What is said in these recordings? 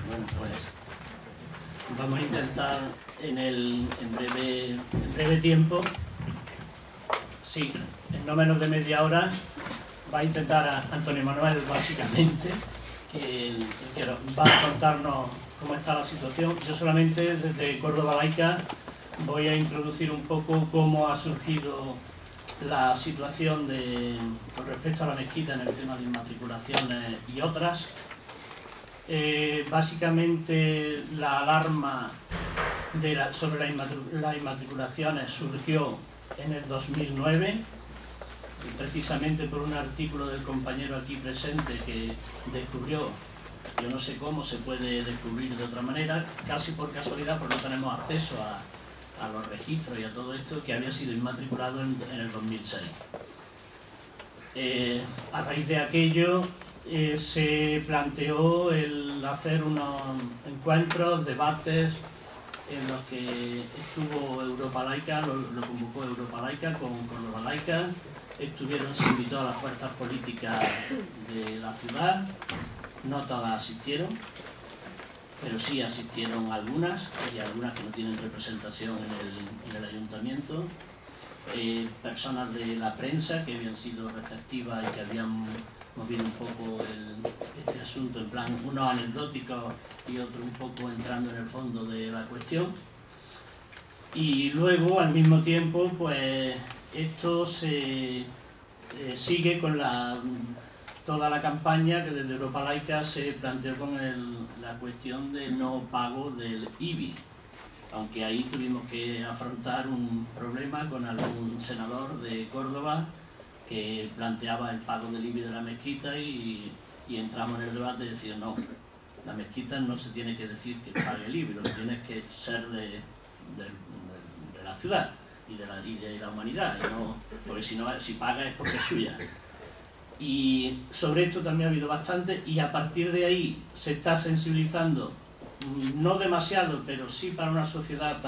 Bueno, pues vamos a intentar en breve tiempo, sí, en no menos de media hora, va a intentar Antonio Manuel básicamente que va a contarnos cómo está la situación. Yo solamente desde Córdoba Laica voy a introducir un poco cómo ha surgido la situación con respecto a la mezquita en el tema de inmatriculaciones y otras. Básicamente la alarma sobre las inmatriculaciones surgió en el 2009, precisamente por un artículo del compañero aquí presente que descubrió, yo no sé cómo se puede descubrir de otra manera, casi por casualidad, porque no tenemos acceso a los registros y a todo esto, que había sido inmatriculado en el 2006. A raíz de aquello se planteó el hacer unos encuentros, debates, en los que estuvo Europa Laica, lo convocó Europa Laica con Córdoba Laica, se invitó a las fuerzas políticas de la ciudad, no todas asistieron, pero sí asistieron algunas, y algunas que no tienen representación en el ayuntamiento, personas de la prensa que habían sido receptivas y que habían movido un poco este asunto, en plan, unos anecdóticos y otros un poco entrando en el fondo de la cuestión. Y luego, al mismo tiempo, pues esto se sigue con toda la campaña que desde Europa Laica se planteó con la cuestión del no pago del IBI, aunque ahí tuvimos que afrontar un problema con algún senador de Córdoba que planteaba el pago del IBI de la mezquita y entramos en el debate y decíamos no, la mezquita no se tiene que decir que pague el IBI, lo que tiene que ser de la ciudad y de la humanidad, y no, porque si paga es porque es suya. Y sobre esto también ha habido bastante, y a partir de ahí se está sensibilizando, no demasiado, pero sí para una sociedad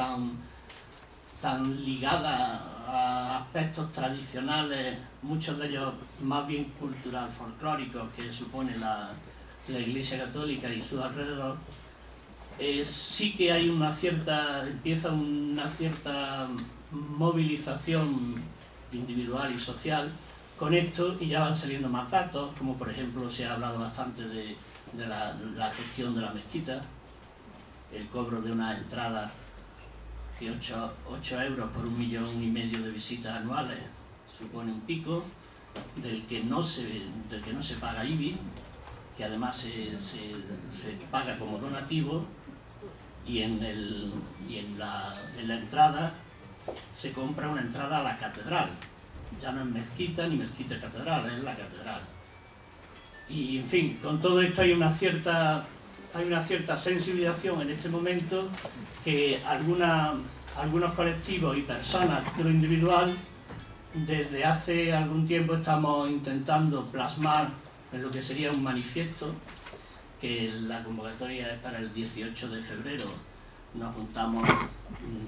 tan ligada a aspectos tradicionales, muchos de ellos más bien cultural, folclóricos, que supone la Iglesia Católica y su alrededor. Sí que hay empieza una cierta movilización individual y social con esto, y ya van saliendo más datos, como por ejemplo se ha hablado bastante de la gestión de la mezquita, el cobro de una entrada que 8 euros por 1,5 millones de visitas anuales supone un pico, del que no se paga IBI, que además se paga como donativo, y en la entrada se compra una entrada a la catedral, ya no es mezquita ni mezquita catedral, es la catedral. Y en fin, con todo esto hay una cierta sensibilización en este momento, que algunos colectivos y personas de lo individual desde hace algún tiempo estamos intentando plasmar en lo que sería un manifiesto, que la convocatoria es para el 18 de febrero. Nos juntamos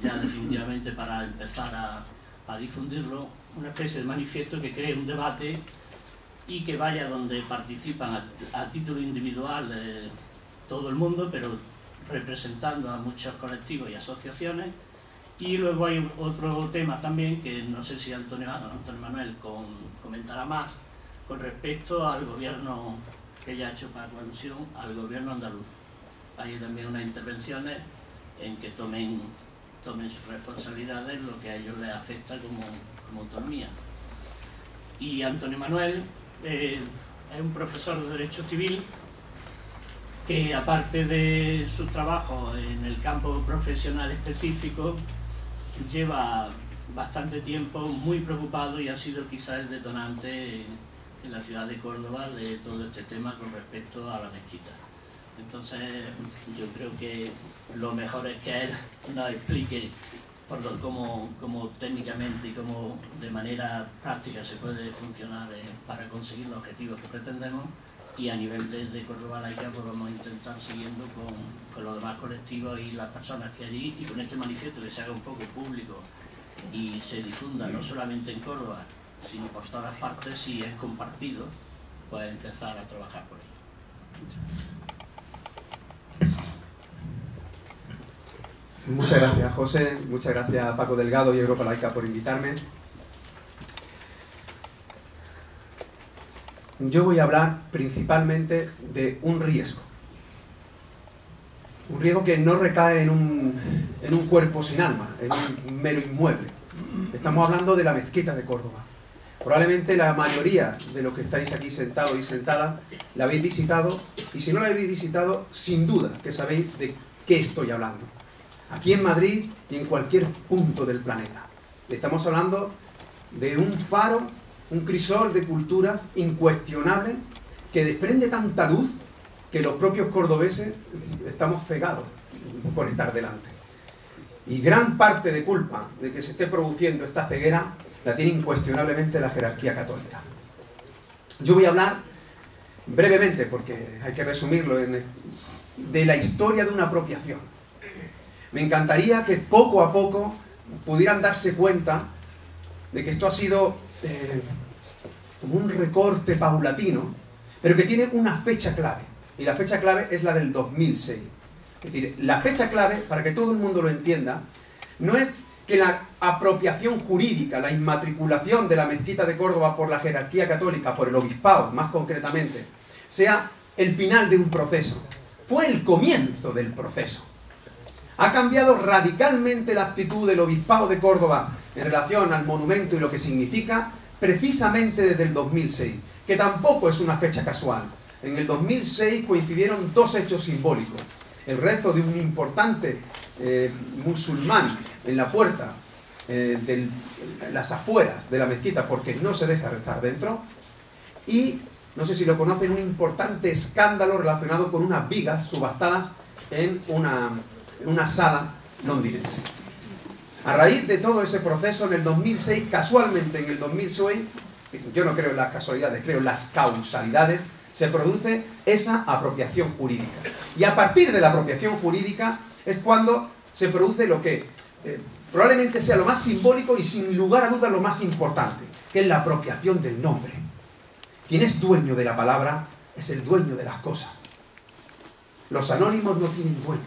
ya definitivamente para empezar a difundirlo, una especie de manifiesto que cree un debate y que vaya donde participan a título individual todo el mundo, pero representando a muchos colectivos y asociaciones. Y luego hay otro tema también que no sé si Antonio Manuel comentará más, con respecto al gobierno que ya ha hecho para alusión al gobierno andaluz. Hay también unas intervenciones en que tomen sus responsabilidades, lo que a ellos les afecta como autonomía. Y Antonio Manuel es un profesor de Derecho Civil que, aparte de sus trabajos en el campo profesional específico, lleva bastante tiempo muy preocupado y ha sido quizás el detonante en la ciudad de Córdoba de todo este tema con respecto a la mezquita. Entonces yo creo que lo mejor es que él nos explique cómo técnicamente y cómo de manera práctica se puede funcionar para conseguir los objetivos que pretendemos, y a nivel de Córdoba Laica pues vamos a intentar siguiendo con los demás colectivos y las personas que allí, y con este manifiesto que se haga un poco público y se difunda no solamente en Córdoba, si por todas partes, si es compartido, pues empezar a trabajar por ello. Muchas gracias, José. Muchas gracias, Paco Delgado y Europa Laica, por invitarme. Yo voy a hablar principalmente de un riesgo. Un riesgo que no recae en un cuerpo sin alma, en un mero inmueble. Estamos hablando de la mezquita de Córdoba. Probablemente la mayoría de los que estáis aquí sentados y sentadas la habéis visitado, y si no la habéis visitado, sin duda que sabéis de qué estoy hablando. Aquí en Madrid y en cualquier punto del planeta. Estamos hablando de un faro, un crisol de culturas incuestionable que desprende tanta luz que los propios cordobeses estamos cegados por estar delante. Y gran parte de culpa de que se esté produciendo esta ceguera la tiene incuestionablemente la jerarquía católica. Yo voy a hablar brevemente, porque hay que resumirlo, de la historia de una apropiación. Me encantaría que poco a poco pudieran darse cuenta de que esto ha sido como un recorte paulatino, pero que tiene una fecha clave. Y la fecha clave es la del 2006. Es decir, la fecha clave, para que todo el mundo lo entienda, no es que la apropiación jurídica, la inmatriculación de la mezquita de Córdoba por la jerarquía católica, por el obispado más concretamente, sea el final de un proceso. Fue el comienzo del proceso. Ha cambiado radicalmente la actitud del obispado de Córdoba en relación al monumento y lo que significa precisamente desde el 2006, que tampoco es una fecha casual. En el 2006 coincidieron dos hechos simbólicos. El rezo de un importante musulmán en la puerta de las afueras de la mezquita, porque no se deja rezar dentro, y, no sé si lo conocen, un importante escándalo relacionado con unas vigas subastadas en una sala londinense. A raíz de todo ese proceso, en el 2006, casualmente en el 2006, yo no creo en las casualidades, creo en las causalidades, se produce esa apropiación jurídica. Y a partir de la apropiación jurídica es cuando se produce lo que probablemente sea lo más simbólico y sin lugar a dudas lo más importante, que es la apropiación del nombre. Quien es dueño de la palabra es el dueño de las cosas. Los anónimos no tienen dueño.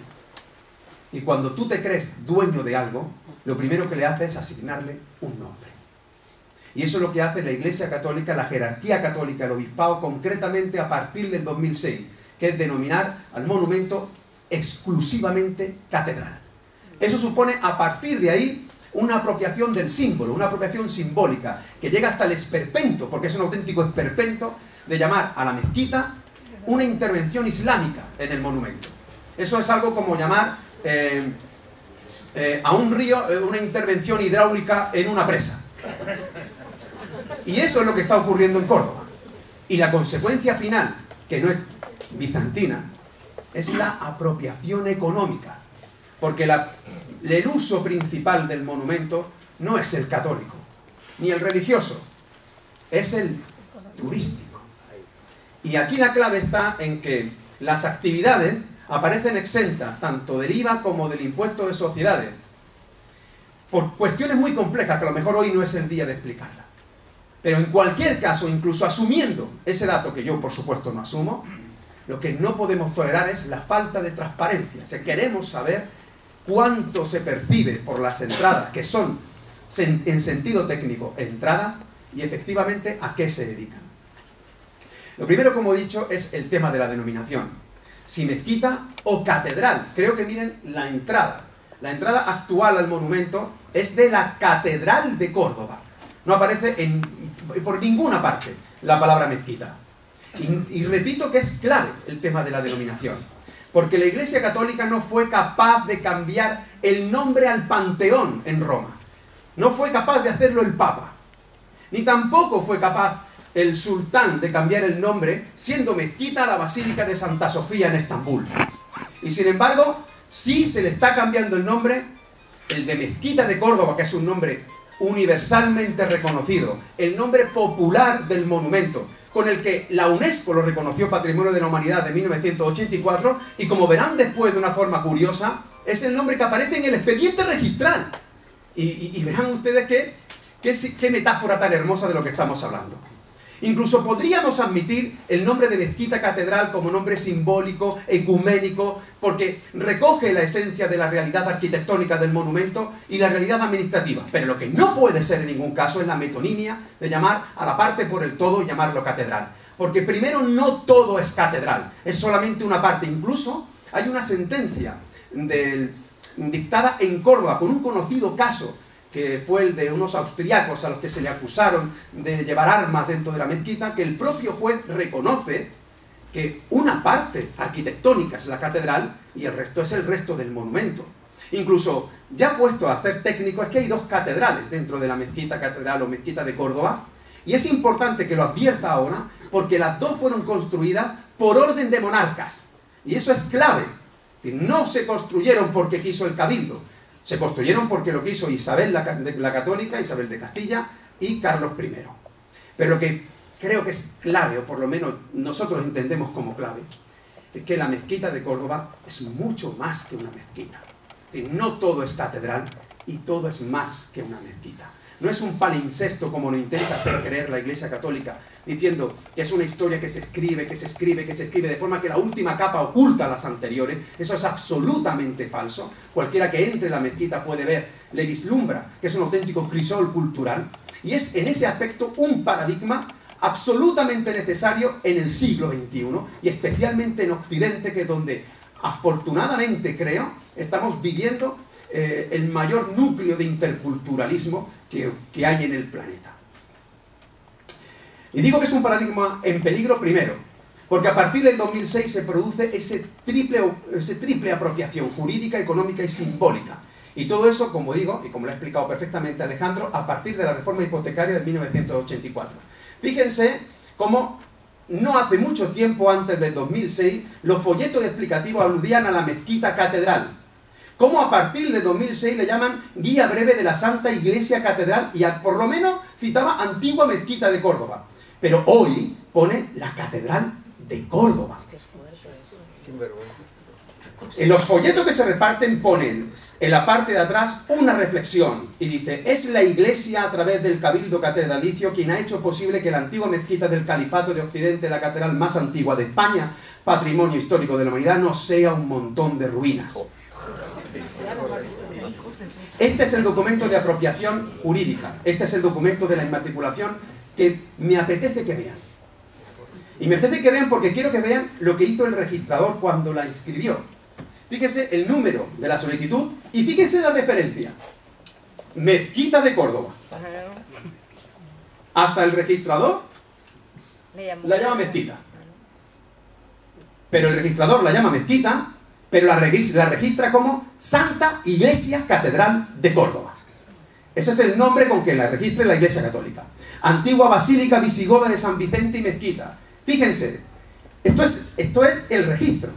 Y cuando tú te crees dueño de algo, lo primero que le haces es asignarle un nombre. Y eso es lo que hace la Iglesia Católica, la jerarquía católica, el obispado, concretamente a partir del 2006, que es denominar al monumento exclusivamente catedral. Eso supone, a partir de ahí, una apropiación del símbolo, una apropiación simbólica, que llega hasta el esperpento, porque es un auténtico esperpento, de llamar a la mezquita una intervención islámica en el monumento. Eso es algo como llamar a un río una intervención hidráulica en una presa. Y eso es lo que está ocurriendo en Córdoba. Y la consecuencia final, que no es bizantina, es la apropiación económica. Porque el uso principal del monumento no es el católico, ni el religioso, es el turístico. Y aquí la clave está en que las actividades aparecen exentas tanto del IVA como del impuesto de sociedades, por cuestiones muy complejas que a lo mejor hoy no es el día de explicarlas. Pero en cualquier caso, incluso asumiendo ese dato que yo por supuesto no asumo, lo que no podemos tolerar es la falta de transparencia. O sea, queremos saber cuánto se percibe por las entradas, que son en sentido técnico entradas, y efectivamente a qué se dedican. Lo primero, como he dicho, es el tema de la denominación. Si mezquita o catedral. Creo que miren la entrada. La entrada actual al monumento es de la Catedral de Córdoba. No aparece por ninguna parte la palabra mezquita. Y repito que es clave el tema de la denominación. Porque la Iglesia Católica no fue capaz de cambiar el nombre al Panteón en Roma. No fue capaz de hacerlo el Papa. Ni tampoco fue capaz el sultán de cambiar el nombre siendo mezquita a la Basílica de Santa Sofía en Estambul. Y sin embargo, sí se le está cambiando el nombre, el de Mezquita de Córdoba, que es un nombre universalmente reconocido, el nombre popular del monumento, con el que la UNESCO lo reconoció Patrimonio de la Humanidad de 1984, y como verán después de una forma curiosa, es el nombre que aparece en el expediente registral. Y verán ustedes que Qué metáfora tan hermosa de lo que estamos hablando. Incluso podríamos admitir el nombre de mezquita catedral como nombre simbólico, ecuménico, porque recoge la esencia de la realidad arquitectónica del monumento y la realidad administrativa. Pero lo que no puede ser en ningún caso es la metonimia de llamar a la parte por el todo y llamarlo catedral. Porque primero, no todo es catedral, es solamente una parte. Incluso hay una sentencia dictada en Córdoba con un conocido caso, que fue el de unos austriacos a los que se le acusaron de llevar armas dentro de la mezquita, que el propio juez reconoce que una parte arquitectónica es la catedral y el resto es el resto del monumento. Incluso, ya puesto a ser técnico, es que hay dos catedrales dentro de la mezquita catedral o mezquita de Córdoba, y es importante que lo advierta ahora, porque las dos fueron construidas por orden de monarcas, y eso es clave. Es decir, no se construyeron porque quiso el cabildo, se construyeron porque lo quiso Isabel la Católica, Isabel de Castilla y Carlos I. Pero lo que creo que es clave, o por lo menos nosotros entendemos como clave, es que la mezquita de Córdoba es mucho más que una mezquita. Es decir, no todo es catedral y todo es más que una mezquita. No es un palimpsesto como lo intenta hacer creer la Iglesia Católica, diciendo que es una historia que se escribe, de forma que la última capa oculta a las anteriores. Eso es absolutamente falso. Cualquiera que entre en la mezquita puede ver, le vislumbra que es un auténtico crisol cultural. Y es en ese aspecto un paradigma absolutamente necesario en el siglo XXI, y especialmente en Occidente, que es donde afortunadamente creo estamos viviendo el mayor núcleo de interculturalismo que hay en el planeta. Y digo que es un paradigma en peligro primero, porque a partir del 2006 se produce ese triple apropiación jurídica, económica y simbólica. Y todo eso, como digo, y como lo ha explicado perfectamente Alejandro, a partir de la reforma hipotecaria de 1984. Fíjense cómo no hace mucho tiempo antes del 2006 los folletos explicativos aludían a la mezquita catedral. Cómo a partir de 2006 le llaman Guía Breve de la Santa Iglesia Catedral y por lo menos citaba Antigua Mezquita de Córdoba. Pero hoy pone la Catedral de Córdoba. En los folletos que se reparten ponen en la parte de atrás una reflexión y dice: es la Iglesia a través del Cabildo Catedralicio quien ha hecho posible que la antigua mezquita del Califato de Occidente, la catedral más antigua de España, patrimonio histórico de la humanidad, no sea un montón de ruinas. Este es el documento de apropiación jurídica, este es el documento de la inmatriculación que me apetece que vean. Y me apetece que vean porque quiero que vean lo que hizo el registrador cuando la inscribió. Fíjense el número de la solicitud y fíjense la referencia. Mezquita de Córdoba. Hasta el registrador la llama mezquita. Pero el registrador la llama mezquita, pero la registra como Santa Iglesia Catedral de Córdoba. Ese es el nombre con que la registra la Iglesia Católica. Antigua Basílica Visigoda de San Vicente y Mezquita. Fíjense, esto es el registro.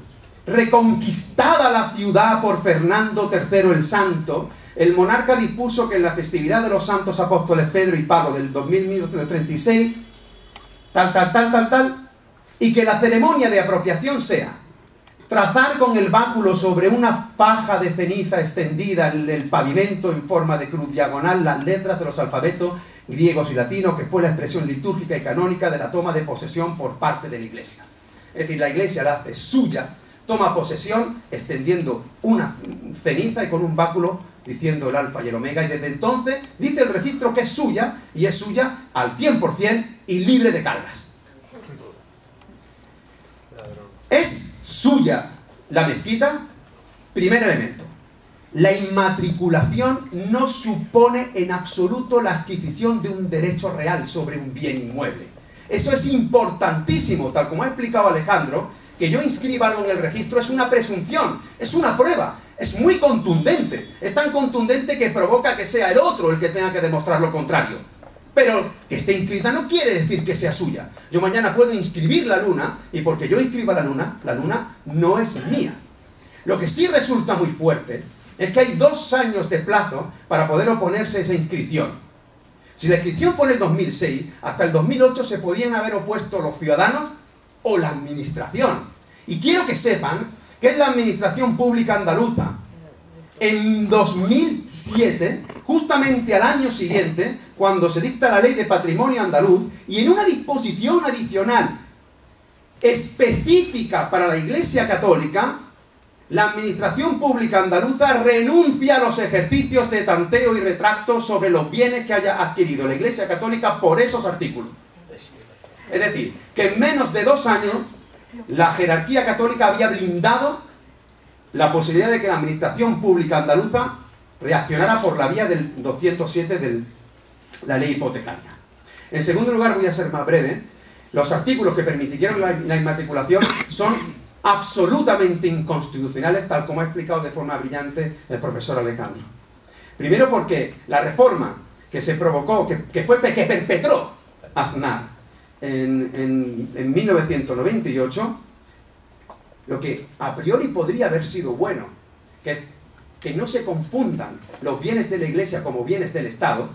Reconquistada la ciudad por Fernando III el Santo, el monarca dispuso que en la festividad de los santos apóstoles Pedro y Pablo del 1936, tal, y que la ceremonia de apropiación sea trazar con el báculo sobre una faja de ceniza extendida en el pavimento en forma de cruz diagonal las letras de los alfabetos griegos y latinos, que fue la expresión litúrgica y canónica de la toma de posesión por parte de la Iglesia. Es decir, la Iglesia la hace suya, toma posesión extendiendo una ceniza y con un báculo diciendo el alfa y el omega, y desde entonces dice el registro que es suya, y es suya al 100% y libre de cargas. Es suya la mezquita. Primer elemento: la inmatriculación no supone en absoluto la adquisición de un derecho real sobre un bien inmueble. Eso es importantísimo, tal como ha explicado Alejandro. Que yo inscriba algo en el registro es una presunción, es una prueba, es muy contundente, es tan contundente que provoca que sea el otro el que tenga que demostrar lo contrario. Pero que esté inscrita no quiere decir que sea suya. Yo mañana puedo inscribir la luna, y porque yo inscriba la luna no es mía. Lo que sí resulta muy fuerte es que hay 2 años de plazo para poder oponerse a esa inscripción. Si la inscripción fue en el 2006, hasta el 2008 se podían haber opuesto los ciudadanos o la administración. Y quiero que sepan que es la administración pública andaluza en 2007, justamente al año siguiente, cuando se dicta la Ley de Patrimonio Andaluz, y en una disposición adicional específica para la Iglesia Católica, la Administración Pública Andaluza renuncia a los ejercicios de tanteo y retracto sobre los bienes que haya adquirido la Iglesia Católica por esos artículos. Es decir, que en menos de 2 años la jerarquía católica había blindado la posibilidad de que la Administración Pública Andaluza reaccionara por la vía del 207 de la ley hipotecaria. En segundo lugar, voy a ser más breve, los artículos que permitieron la inmatriculación son absolutamente inconstitucionales, tal como ha explicado de forma brillante el profesor Alejandro. Primero porque la reforma que se provocó, que perpetró Aznar en 1998, lo que a priori podría haber sido bueno, que es que no se confundan los bienes de la Iglesia como bienes del Estado,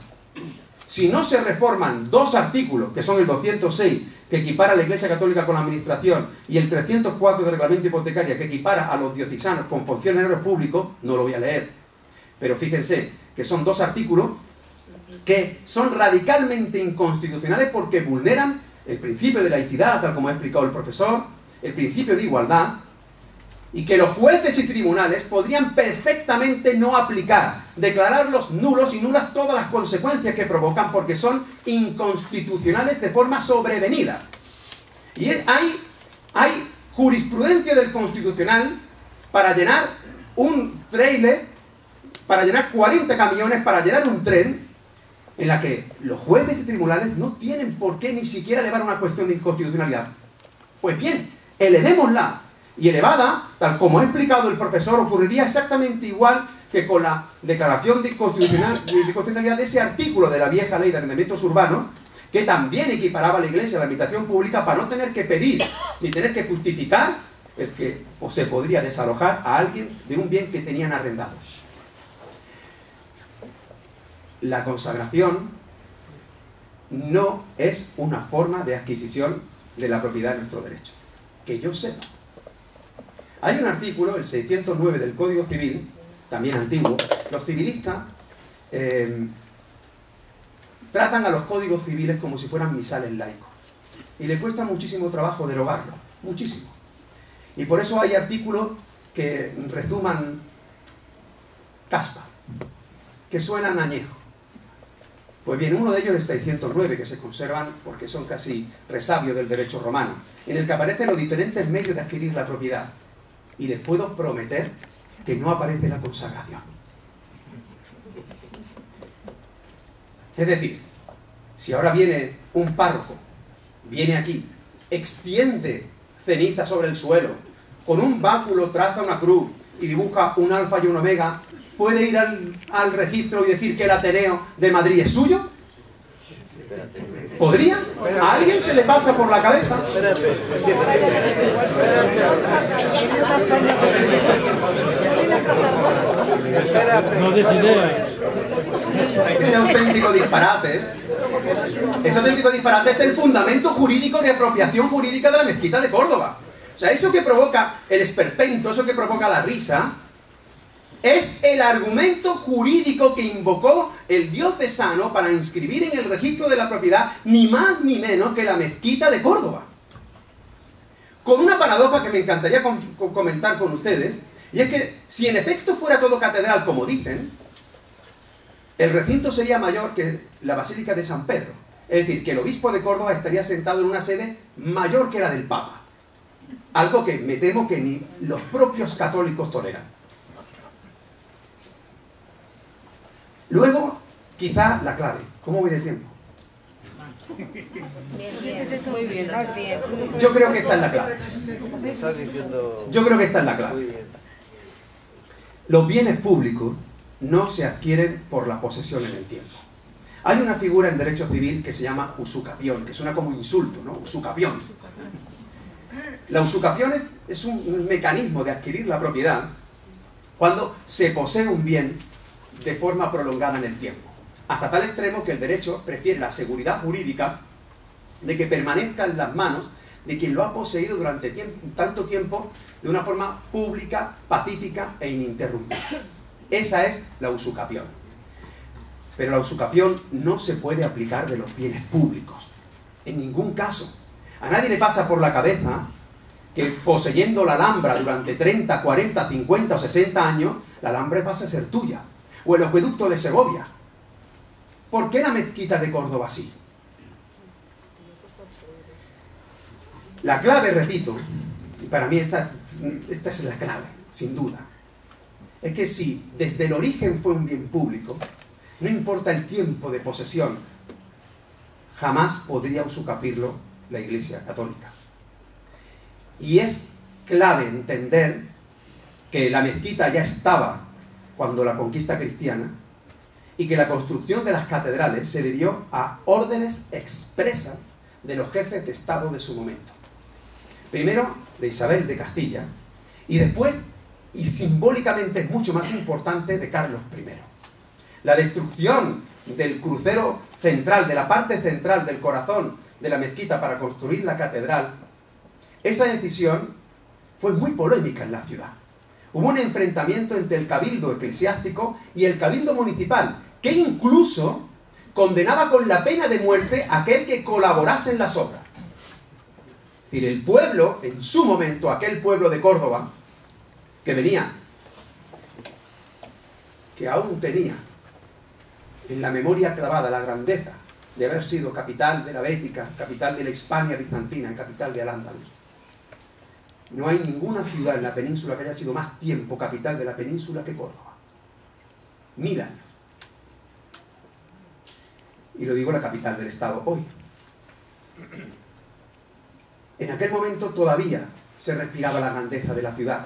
si no se reforman 2 artículos, que son el 206, que equipara a la Iglesia Católica con la Administración, y el 304 del Reglamento Hipotecario, que equipara a los diocesanos con funcionarios públicos, no lo voy a leer, pero fíjense que son 2 artículos que son radicalmente inconstitucionales porque vulneran el principio de laicidad, tal como ha explicado el profesor, el principio de igualdad, y que los jueces y tribunales podrían perfectamente no aplicar, declararlos nulos y nulas todas las consecuencias que provocan porque son inconstitucionales de forma sobrevenida. Y hay jurisprudencia del Constitucional para llenar un trailer, para llenar 40 camiones, para llenar un tren, en la que los jueces y tribunales no tienen por qué ni siquiera elevar una cuestión de inconstitucionalidad. Pues bien, elevémosla. Y elevada, tal como ha explicado el profesor, ocurriría exactamente igual que con la declaración de constitucionalidad de ese artículo de la vieja ley de arrendamientos urbanos, que también equiparaba a la Iglesia a la administración pública para no tener que pedir ni tener que justificar el que se podría desalojar a alguien de un bien que tenían arrendado. La consagración no es una forma de adquisición de la propiedad de nuestro derecho, que yo sepa. Hay un artículo, el 609 del Código Civil, también antiguo. Los civilistas tratan a los códigos civiles como si fueran misales laicos. Y le cuesta muchísimo trabajo derogarlo, muchísimo. Y por eso hay artículos que rezuman caspa, que suenan añejo. Pues bien, uno de ellos es el 609, que se conservan porque son casi resabios del derecho romano, en el que aparecen los diferentes medios de adquirir la propiedad. Y les puedo prometer que no aparece la consagración. Es decir, si ahora viene un párroco, viene aquí, extiende ceniza sobre el suelo, con un báculo traza una cruz y dibuja un alfa y un omega, ¿puede ir al registro y decir que el Ateneo de Madrid es suyo? ¿Podría? ¿A alguien se le pasa por la cabeza? No des ideas. Ese auténtico disparate, es el fundamento jurídico de apropiación jurídica de la mezquita de Córdoba. O sea, eso que provoca el esperpento, eso que provoca la risa, es el argumento jurídico que invocó el diocesano para inscribir en el registro de la propiedad ni más ni menos que la mezquita de Córdoba. Con una paradoja que me encantaría comentar con ustedes, y es que si en efecto fuera todo catedral como dicen, el recinto sería mayor que la Basílica de San Pedro. Es decir, que el obispo de Córdoba estaría sentado en una sede mayor que la del Papa. Algo que me temo que ni los propios católicos toleran. Luego, quizá la clave. ¿Cómo voy de tiempo? Muy bien, bien. Yo creo que esta es la clave. Yo creo que esta es la clave. Los bienes públicos no se adquieren por la posesión en el tiempo. Hay una figura en derecho civil que se llama usucapión, que suena como insulto, ¿no? Usucapión. La usucapión es un mecanismo de adquirir la propiedad cuando se posee un bien de forma prolongada en el tiempo, hasta tal extremo que el derecho prefiere la seguridad jurídica de que permanezca en las manos de quien lo ha poseído durante tanto tiempo de una forma pública, pacífica e ininterrumpida. Esa es la usucapión. Pero la usucapión no se puede aplicar de los bienes públicos. En ningún caso. A nadie le pasa por la cabeza que poseyendo la Alhambra durante 30, 40, 50 o 60 años, la Alhambra pasa a ser tuya. O el acueducto de Segovia. ¿Por qué la mezquita de Córdoba sí? La clave, repito, y para mí esta es la clave, sin duda, es que si desde el origen fue un bien público, no importa el tiempo de posesión, jamás podría usucapirlo la Iglesia Católica. Y es clave entender que la mezquita ya estaba cuando la conquista cristiana y que la construcción de las catedrales se debió a órdenes expresas de los jefes de Estado de su momento. Primero de Isabel de Castilla y después, y simbólicamente es mucho más importante, de Carlos I. La destrucción del crucero central, de la parte central del corazón de la mezquita para construir la catedral, esa decisión fue muy polémica en la ciudad. Hubo un enfrentamiento entre el cabildo eclesiástico y el cabildo municipal, que incluso condenaba con la pena de muerte a aquel que colaborase en las obras. Es decir, el pueblo, en su momento, aquel pueblo de Córdoba, que venía, que aún tenía en la memoria clavada la grandeza de haber sido capital de la Bética, capital de la Hispania bizantina y capital de Al-Ándalus. No hay ninguna ciudad en la península que haya sido más tiempo capital de la península que Córdoba. 1000 años. Y lo digo, la capital del Estado hoy. En aquel momento todavía se respiraba la grandeza de la ciudad.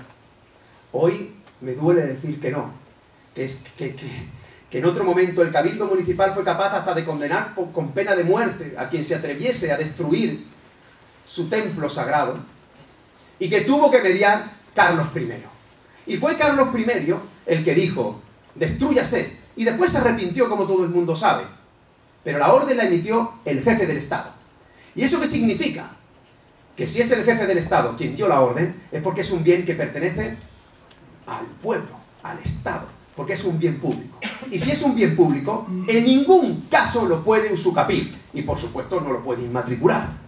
Hoy me duele decir que no. Que en otro momento el cabildo municipal fue capaz hasta de condenar con pena de muerte a quien se atreviese a destruir su templo sagrado, y que tuvo que mediar Carlos I. Y fue Carlos I el que dijo, destrúyase, y después se arrepintió, como todo el mundo sabe. Pero la orden la emitió el jefe del Estado. ¿Y eso qué significa? Que si es el jefe del Estado quien dio la orden, es porque es un bien que pertenece al pueblo, al Estado, porque es un bien público. Y si es un bien público, en ningún caso lo puede usucapir, y por supuesto no lo puede inmatricular.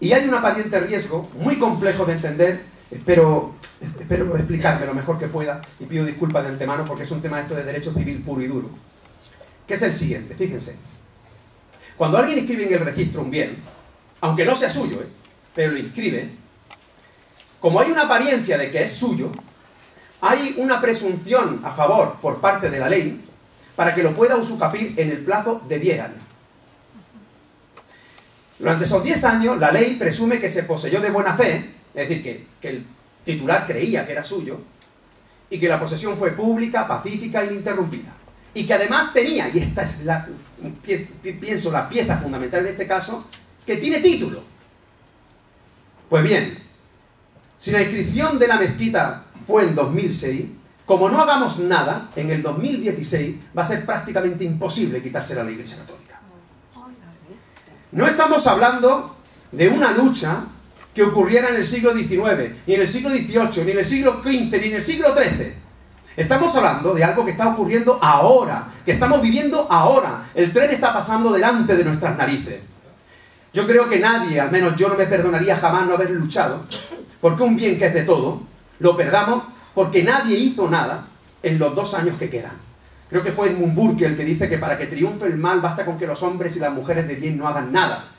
Y hay un aparente riesgo muy complejo de entender, espero explicarme lo mejor que pueda, y pido disculpas de antemano porque es un tema esto de derecho civil puro y duro, que es el siguiente, fíjense. Cuando alguien inscribe en el registro un bien, aunque no sea suyo, pero lo inscribe, como hay una apariencia de que es suyo, hay una presunción a favor por parte de la ley para que lo pueda usucapir en el plazo de 10 años. Durante esos 10 años, la ley presume que se poseyó de buena fe, es decir, que el titular creía que era suyo, y que la posesión fue pública, pacífica e ininterrumpida. Y que además tenía, y esta es pienso la pieza fundamental en este caso, que tiene título. Pues bien, si la inscripción de la mezquita fue en 2006, como no hagamos nada, en el 2016 va a ser prácticamente imposible quitársela a la Iglesia Católica. No estamos hablando de una lucha que ocurriera en el siglo XIX, ni en el siglo XVIII, ni en el siglo XV, ni en el siglo XIII. Estamos hablando de algo que está ocurriendo ahora, que estamos viviendo ahora. El tren está pasando delante de nuestras narices. Yo creo que nadie, al menos yo, no me perdonaría jamás no haber luchado porque un bien que es de todo, lo perdamos porque nadie hizo nada en los 2 años que quedan. Creo que fue Edmund Burke el que dice que para que triunfe el mal basta con que los hombres y las mujeres de bien no hagan nada.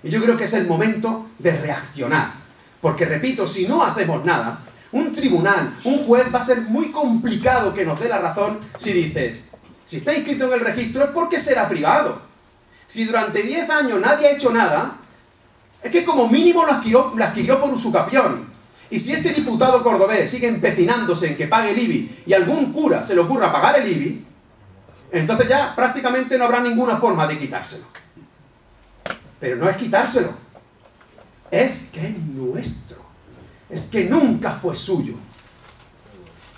Y yo creo que es el momento de reaccionar. Porque, repito, si no hacemos nada, un tribunal, un juez, va a ser muy complicado que nos dé la razón si dice, si está inscrito en el registro es porque será privado. Si durante 10 años nadie ha hecho nada, es que como mínimo lo adquirió por usucapión. Y si este diputado cordobés sigue empecinándose en que pague el IBI y algún cura se le ocurra pagar el IBI, entonces ya prácticamente no habrá ninguna forma de quitárselo. Pero no es quitárselo, es que es nuestro, es que nunca fue suyo.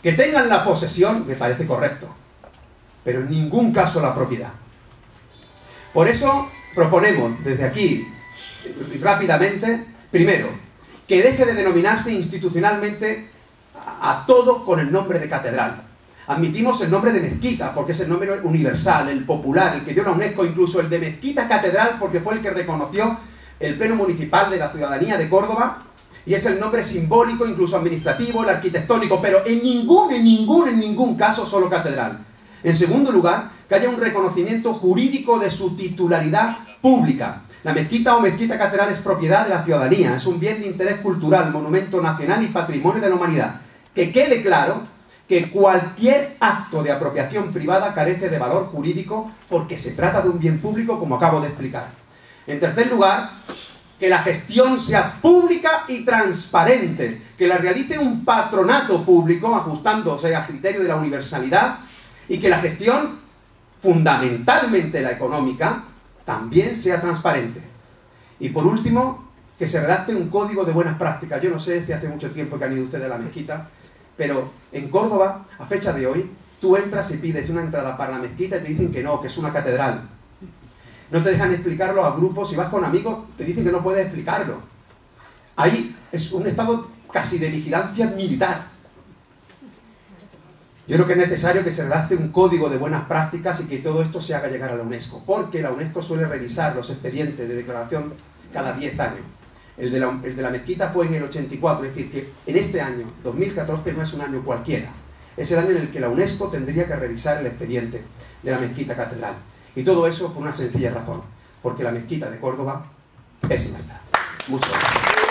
Que tengan la posesión me parece correcto, pero en ningún caso la propiedad. Por eso proponemos desde aquí, rápidamente, primero, que deje de denominarse institucionalmente a todo con el nombre de catedral. Admitimos el nombre de mezquita porque es el nombre universal, el popular, el que dio la UNESCO, incluso el de mezquita catedral porque fue el que reconoció el Pleno Municipal de la Ciudadanía de Córdoba, y es el nombre simbólico, incluso administrativo, el arquitectónico, pero en ningún caso solo catedral. En segundo lugar, que haya un reconocimiento jurídico de su titularidad pública. La mezquita o mezquita catedral es propiedad de la ciudadanía, es un bien de interés cultural, monumento nacional y patrimonio de la humanidad. Que quede claro que cualquier acto de apropiación privada carece de valor jurídico porque se trata de un bien público, como acabo de explicar. En tercer lugar, que la gestión sea pública y transparente, que la realice un patronato público ajustándose al criterio de la universalidad, y que la gestión, fundamentalmente la económica, también sea transparente. Y por último, que se redacte un código de buenas prácticas. Yo no sé si hace mucho tiempo que han ido ustedes a la mezquita, pero en Córdoba, a fecha de hoy, tú entras y pides una entrada para la mezquita y te dicen que no, que es una catedral. No te dejan explicarlo a grupos, si vas con amigos te dicen que no puedes explicarlo. Ahí es un estado casi de vigilancia militar. Yo creo que es necesario que se redacte un código de buenas prácticas y que todo esto se haga llegar a la UNESCO, porque la UNESCO suele revisar los expedientes de declaración cada 10 años. El de la mezquita fue en el 84, es decir, que en este año, 2014, no es un año cualquiera. Es el año en el que la UNESCO tendría que revisar el expediente de la mezquita catedral. Y todo eso por una sencilla razón, porque la mezquita de Córdoba es nuestra. Muchas gracias.